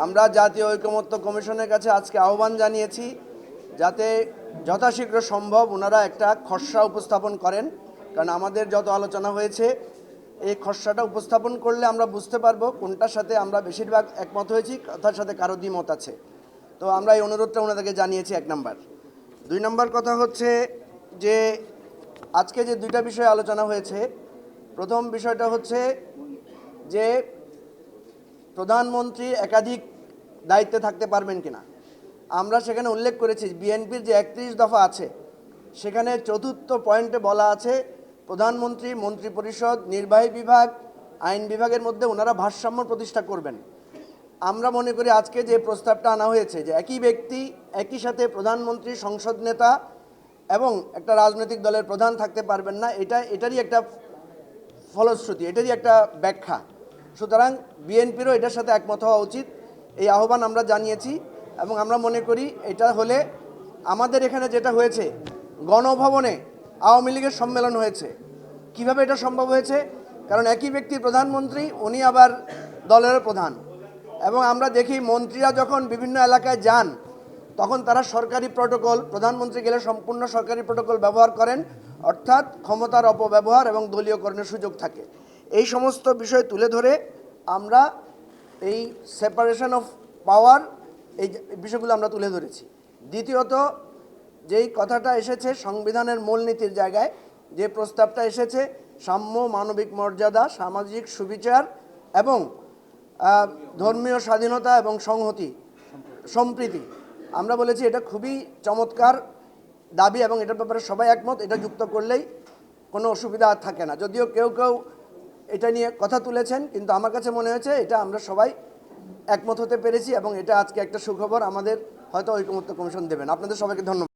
আমরা জাতীয় ঐকমত্য কমিশনের কাছে আজকে আহ্বান জানিয়েছি যাতে যথাশীঘ্র সম্ভব ওনারা একটা খসড়া উপস্থাপন করেন, কারণ আমাদের যত আলোচনা হয়েছে এই খসড়াটা উপস্থাপন করলে আমরা বুঝতে পারবো কোনটার সাথে আমরা বেশিরভাগ একমত হয়েছি, কথার সাথে কারো দ্বিমত আছে। তো আমরা এই অনুরোধটা ওনাদেরকে জানিয়েছি, 1 নম্বর। 2 নম্বর কথা হচ্ছে যে আজকে যে 2টা বিষয় আলোচনা হয়েছে, প্রথম বিষয়টা হচ্ছে যে প্রধানমন্ত্রী একাধিক দায়িত্বে থাকতে পারবেন কিনা। আমরা সেখানে উল্লেখ করেছি বিএনপির যে 31 দফা আছে সেখানে 4র্থ পয়েন্টে বলা আছে প্রধানমন্ত্রী, মন্ত্রিপরিষদ, নির্বাহী বিভাগ, আইন বিভাগের মধ্যে ওনারা ভারসাম্য প্রতিষ্ঠা করবেন। আমরা মনে করি আজকে যে প্রস্তাবটা আনা হয়েছে যে একই ব্যক্তি একই সাথে প্রধানমন্ত্রী, সংসদ নেতা এবং একটা রাজনৈতিক দলের প্রধান থাকতে পারবেন না, এটারই একটা ফলশ্রুতি, এটারই একটা ব্যাখ্যা। সুতরাং বিএনপিরও এটার সাথে একমত হওয়া উচিত, এই আহ্বান আমরা জানিয়েছি। এবং আমরা মনে করি এটা হলে আমাদের এখানে যেটা হয়েছে গণভবনে আওয়ামী লীগের সম্মেলন হয়েছে, কিভাবে এটা সম্ভব হয়েছে? কারণ একই ব্যক্তি প্রধানমন্ত্রী, উনি আবার দলের প্রধান। এবং আমরা দেখি মন্ত্রীরা যখন বিভিন্ন এলাকায় যান তখন তারা সরকারি প্রটোকল, প্রধানমন্ত্রী গেলে সম্পূর্ণ সরকারি প্রটোকল ব্যবহার করেন, অর্থাৎ ক্ষমতার অপব্যবহার এবং দলীয়করণের সুযোগ থাকে। এই সমস্ত বিষয় তুলে ধরে আমরা এই সেপারেশন অফ পাওয়ার এই বিষয়গুলো আমরা তুলে ধরেছি। দ্বিতীয়ত, যেই কথাটা এসেছে সংবিধানের মূলনীতির জায়গায় যে প্রস্তাবটা এসেছে, সাম্য, মানবিক মর্যাদা, সামাজিক সুবিচার এবং ধর্মীয় স্বাধীনতা এবং সংহতি, সম্প্রীতি, আমরা বলেছি এটা খুবই চমৎকার দাবি এবং এটার ব্যাপারে সবাই একমত। এটা যুক্ত করলেই কোনো অসুবিধা আর থাকে না। যদিও কেউ কেউ এটা নিয়ে কথা তুলেছেন, কিন্তু আমার কাছে মনে হয়েছে এটা আমরা সবাই একমত হতে পেরেছি এবং এটা আজকে একটা সুখবর আমাদের হয়তো ঐকমত্য কমিশন দেবেন। আপনাদের সবাইকে ধন্যবাদ।